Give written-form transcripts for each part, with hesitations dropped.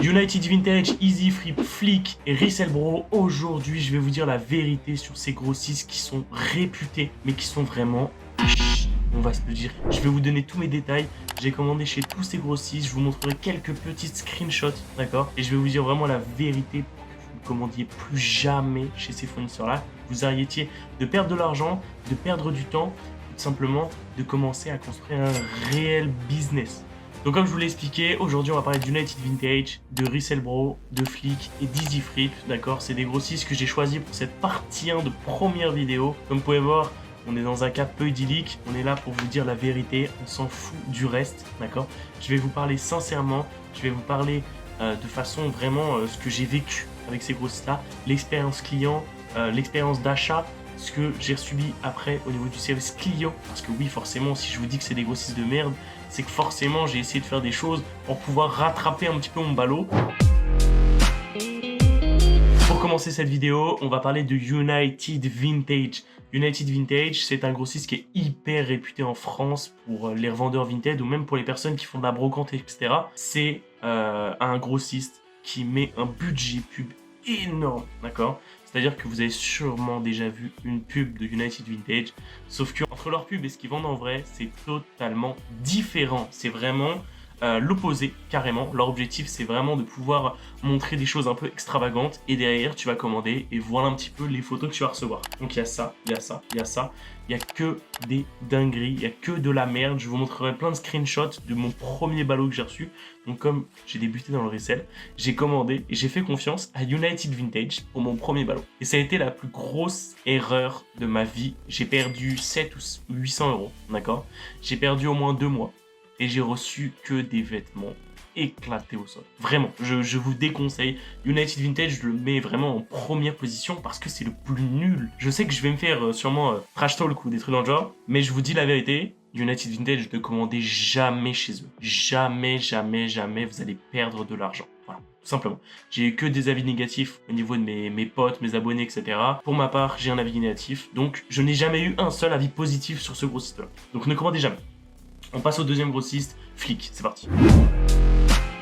United Vintage, Easy Flip, Flick et Resell Bro. Aujourd'hui, je vais vous dire la vérité sur ces grossistes qui sont réputés, mais qui sont vraiment... On va se le dire. Je vais vous donner tous mes détails. J'ai commandé chez tous ces grossistes. Je vous montrerai quelques petites screenshots, d'accord? Et je vais vous dire vraiment la vérité pour que vous ne commandiez plus jamais chez ces fournisseurs-là. Vous arrêtiez de perdre de l'argent, de perdre du temps, tout simplement de commencer à construire un réel business. Donc comme je vous l'ai expliqué, aujourd'hui on va parler d'United Vintage, de Resell Bro, de Flick et d'Easy Flip, d'accord? C'est des grossistes que j'ai choisis pour cette partie 1 de première vidéo. Comme vous pouvez voir, on est dans un cas peu idyllique, on est là pour vous dire la vérité, on s'en fout du reste, d'accord? Je vais vous parler sincèrement, je vais vous parler de façon vraiment ce que j'ai vécu avec ces grossistes-là, l'expérience client, l'expérience d'achat, ce que j'ai subi après au niveau du service client. Parce que oui, forcément, si je vous dis que c'est des grossistes de merde, c'est que forcément j'ai essayé de faire des choses pour pouvoir rattraper un petit peu mon ballot. Pour commencer cette vidéo, on va parler de United Vintage. United Vintage, c'est un grossiste qui est hyper réputé en France pour les revendeurs vintage ou même pour les personnes qui font de la brocante, etc. C'est un grossiste qui met un budget pub énorme, d'accord? C'est-à-dire que vous avez sûrement déjà vu une pub de United Vintage, sauf que entre leur pub et ce qu'ils vendent en vrai, c'est totalement différent. C'est vraiment l'opposé, carrément. Leur objectif, c'est vraiment de pouvoir montrer des choses un peu extravagantes et derrière, tu vas commander et voilà un petit peu les photos que tu vas recevoir. Donc il y a ça, il y a ça, il y a ça. Il n'y a que des dingueries, il n'y a que de la merde. Je vous montrerai plein de screenshots de mon premier ballot que j'ai reçu. Donc comme j'ai débuté dans le resell, j'ai commandé et j'ai fait confiance à United Vintage pour mon premier ballot. Et ça a été la plus grosse erreur de ma vie. J'ai perdu 700 ou 800 €, d'accord? J'ai perdu au moins 2 mois et j'ai reçu que des vêtements éclatés au sol. Vraiment, je vous déconseille. United Vintage, je le mets vraiment en première position parce que c'est le plus nul. Je sais que je vais me faire sûrement trash talk ou des trucs dans le genre, mais je vous dis la vérité, United Vintage, ne commandez jamais chez eux. Jamais, jamais, jamais, vous allez perdre de l'argent. Voilà, tout simplement. J'ai eu que des avis négatifs au niveau de mes potes, mes abonnés, etc. Pour ma part, j'ai un avis négatif, donc je n'ai jamais eu un seul avis positif sur ce grossiste-là. Donc ne commandez jamais. On passe au deuxième grossiste, Flick. C'est parti.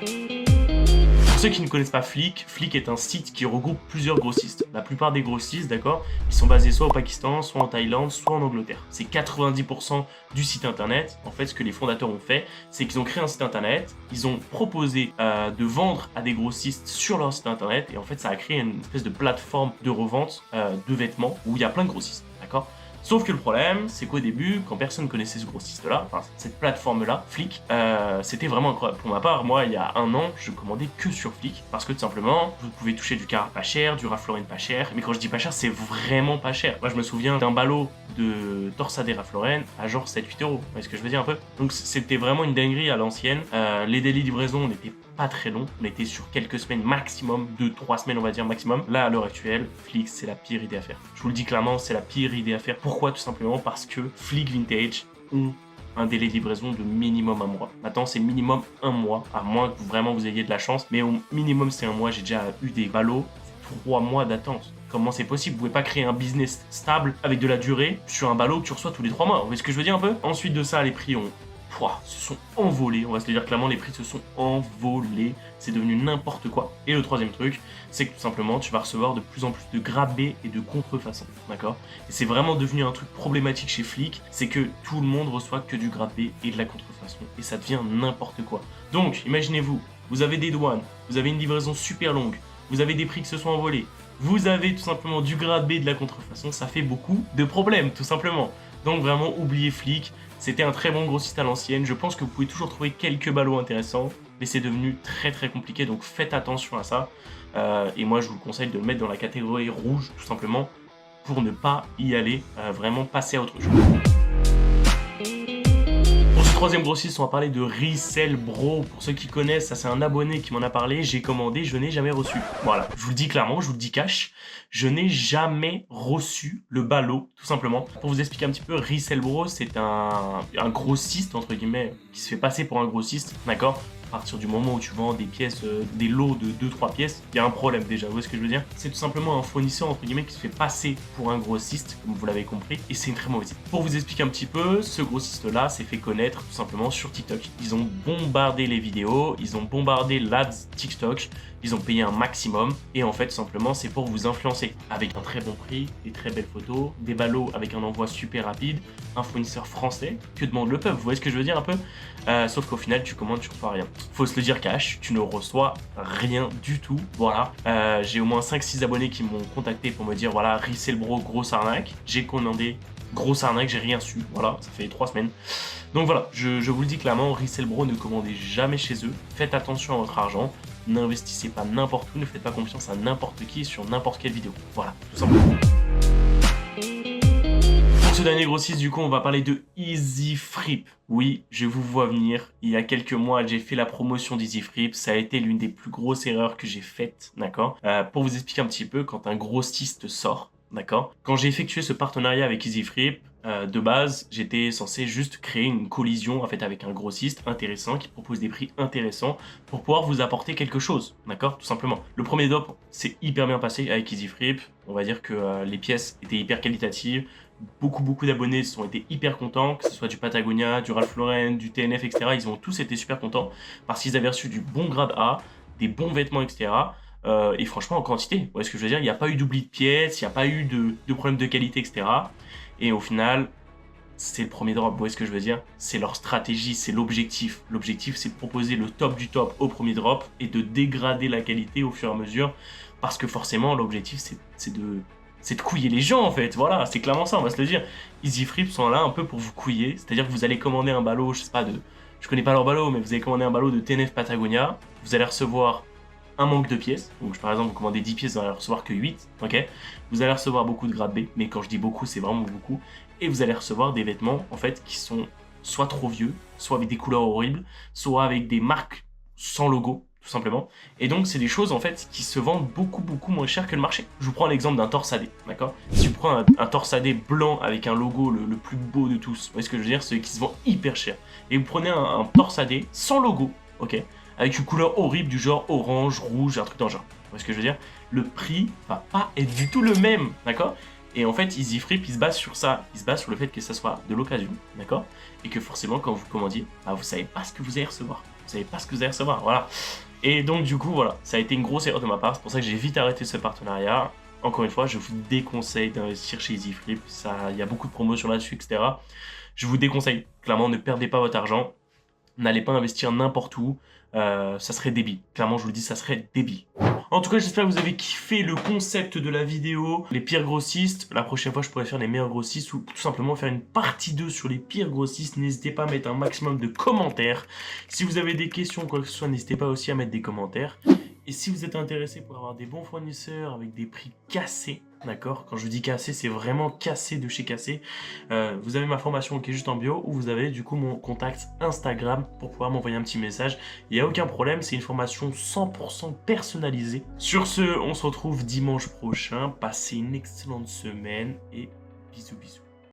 Pour ceux qui ne connaissent pas Flick, Flick est un site qui regroupe plusieurs grossistes. La plupart des grossistes, d'accord, ils sont basés soit au Pakistan, soit en Thaïlande, soit en Angleterre. C'est 90% du site internet. En fait, ce que les fondateurs ont fait, c'est qu'ils ont créé un site internet, ils ont proposé de vendre à des grossistes sur leur site internet, et en fait, ça a créé une espèce de plateforme de revente de vêtements où il y a plein de grossistes, d'accord? Sauf que le problème, c'est qu'au début, quand personne connaissait ce grossiste-là, enfin cette plateforme-là, Flick, c'était vraiment incroyable. Pour ma part, moi, il y a un an, je commandais que sur Flick, parce que tout simplement, vous pouvez toucher du Carhartt pas cher, du Ralph Lauren pas cher, mais quand je dis pas cher, c'est vraiment pas cher. Moi, je me souviens d'un ballot de Torsadé Ralph Lauren à genre 7-8 €. Vous voyez ce que je veux dire un peu? Donc c'était vraiment une dinguerie à l'ancienne. Les délais de livraison n'étaient pas très long, on était sur quelques semaines maximum, 2-3 semaines on va dire maximum. Là à l'heure actuelle, Flick c'est la pire idée à faire. Je vous le dis clairement, c'est la pire idée à faire. Pourquoi? Tout simplement parce que Flick Vintage ont un délai de livraison de minimum 1 mois. Maintenant c'est minimum 1 mois, à moins que vraiment vous ayez de la chance, mais au minimum c'est 1 mois. J'ai déjà eu des ballots, 3 mois d'attente. Comment c'est possible? Vous pouvez pas créer un business stable avec de la durée sur un ballot que tu reçois tous les 3 mois. Vous voyez ce que je veux dire un peu? Ensuite de ça, les prix se sont envolés, on va se le dire clairement, les prix se sont envolés, c'est devenu n'importe quoi. Et le troisième truc, c'est que tout simplement, tu vas recevoir de plus en plus de grade B et de contrefaçons, d'accord? Et c'est vraiment devenu un truc problématique chez Flick, c'est que tout le monde reçoit que du grade B et de la contrefaçon, et ça devient n'importe quoi. Donc, imaginez-vous, vous avez des douanes, vous avez une livraison super longue, vous avez des prix qui se sont envolés, vous avez tout simplement du grade B et de la contrefaçon, ça fait beaucoup de problèmes, tout simplement. Donc vraiment, oubliez Flick. C'était un très bon grossiste à l'ancienne. Je pense que vous pouvez toujours trouver quelques ballots intéressants, mais c'est devenu très très compliqué, donc faites attention à ça. Et moi, je vous conseille de le mettre dans la catégorie rouge, tout simplement, pour ne pas y aller, vraiment passer à autre chose. Pour ce troisième grossiste, on va parler de Resell Bro. Pour ceux qui connaissent, ça c'est un abonné qui m'en a parlé. J'ai commandé, je n'ai jamais reçu. Voilà, je vous le dis clairement, je vous le dis cash. Je n'ai jamais reçu le ballot, tout simplement. Pour vous expliquer un petit peu, Resell Bro, c'est un grossiste, entre guillemets, qui se fait passer pour un grossiste, d'accord? partir du moment où tu vends des pièces, des lots de 2-3 pièces, il y a un problème déjà, vous voyez ce que je veux dire? C'est tout simplement un fournisseur entre guillemets qui se fait passer pour un grossiste, comme vous l'avez compris, et c'est une très mauvaise idée. Pour vous expliquer un petit peu, ce grossiste-là s'est fait connaître tout simplement sur TikTok. Ils ont bombardé les vidéos, ils ont bombardé l'ADS TikTok, ils ont payé un maximum, et en fait, tout simplement, c'est pour vous influencer avec un très bon prix, des très belles photos, des ballots avec un envoi super rapide, un fournisseur français, que demande le peuple, vous voyez ce que je veux dire un peu? Sauf qu'au final, tu commandes, tu reçois rien. Faut se le dire cash, tu ne reçois rien du tout, voilà. J'ai au moins 5-6 abonnés qui m'ont contacté pour me dire, voilà, Resell Bro, grosse arnaque. J'ai commandé, grosse arnaque, j'ai rien su, voilà, ça fait 3 semaines. Donc voilà, je vous le dis clairement, Resell Bro, ne commandez jamais chez eux, faites attention à votre argent, n'investissez pas n'importe où, ne faites pas confiance à n'importe qui sur n'importe quelle vidéo, voilà, tout simplement. Pour ce dernier grossiste, du coup, on va parler de EasyFlip. Oui, je vous vois venir. Il y a quelques mois, j'ai fait la promotion d'EasyFlip. Ça a été l'une des plus grosses erreurs que j'ai faites, d'accord? Pour vous expliquer un petit peu, quand un grossiste sort, d'accord? Quand j'ai effectué ce partenariat avec EasyFlip, de base, j'étais censé juste créer une collision en fait avec un grossiste intéressant qui propose des prix intéressants pour pouvoir vous apporter quelque chose, d'accord? Tout simplement. Le premier drop s'est hyper bien passé avec EasyFlip. On va dire que les pièces étaient hyper qualitatives. Beaucoup d'abonnés ont été hyper contents, que ce soit du Patagonia, du Ralph Lauren, du TNF, etc. Ils ont tous été super contents parce qu'ils avaient reçu du bon grade A, des bons vêtements, etc. Et franchement, en quantité, vous voyez ce que je veux dire? Il n'y a pas eu d'oubli de pièces, il n'y a pas eu de problème de qualité, etc. Et au final, c'est le premier drop, vous voyez ce que je veux dire? C'est leur stratégie, c'est l'objectif. L'objectif, c'est de proposer le top du top au premier drop et de dégrader la qualité au fur et à mesure. Parce que forcément, l'objectif, c'est de couiller les gens en fait, voilà, c'est clairement ça, on va se le dire. EasyFlip sont là un peu pour vous couiller, c'est-à-dire que vous allez commander un ballot, je sais pas, je connais pas leur ballot, mais vous allez commander un ballot de TNF Patagonia, vous allez recevoir un manque de pièces, donc par exemple vous commandez 10 pièces, vous allez recevoir que 8, ok? Vous allez recevoir beaucoup de grade B, mais quand je dis beaucoup, c'est vraiment beaucoup, et vous allez recevoir des vêtements en fait qui sont soit trop vieux, soit avec des couleurs horribles, soit avec des marques sans logo, tout simplement. Et donc, c'est des choses, en fait, qui se vendent beaucoup moins cher que le marché. Je vous prends l'exemple d'un torsadé, d'accord? Si je prends un torsadé blanc avec un logo le plus beau de tous, vous voyez ce que je veux dire? Celui qui se vend hyper cher. Et vous prenez un torsadé sans logo, ok? Avec une couleur horrible du genre orange, rouge, un truc dans le genre. Vous voyez ce que je veux dire? Le prix va pas être du tout le même, d'accord? Et en fait, EasyFlip, il se base sur ça. Il se base sur le fait que ça soit de l'occasion, d'accord? Et que forcément, quand vous commandiez, bah, vous savez pas ce que vous allez recevoir. Vous savez pas ce que vous allez recevoir, voilà. Et donc du coup, voilà, ça a été une grosse erreur de ma part. C'est pour ça que j'ai vite arrêté ce partenariat. Encore une fois, je vous déconseille d'investir chez EasyFlip. Il y a beaucoup de promotions là-dessus, etc. Je vous déconseille. Clairement, ne perdez pas votre argent. N'allez pas investir n'importe où. Ça serait débile. Clairement, je vous le dis, ça serait débile. En tout cas, j'espère que vous avez kiffé le concept de la vidéo. Les pires grossistes. La prochaine fois, je pourrais faire les meilleurs grossistes ou tout simplement faire une partie 2 sur les pires grossistes. N'hésitez pas à mettre un maximum de commentaires. Si vous avez des questions ou quoi que ce soit, n'hésitez pas aussi à mettre des commentaires. Et si vous êtes intéressé pour avoir des bons fournisseurs avec des prix cassés, d'accord? Quand je dis cassé, c'est vraiment cassé de chez cassé. Vous avez ma formation qui est juste en bio ou vous avez du coup mon contact Instagram pour pouvoir m'envoyer un petit message. Il n'y a aucun problème, c'est une formation 100% personnalisée. Sur ce, on se retrouve dimanche prochain. Passez une excellente semaine et bisous.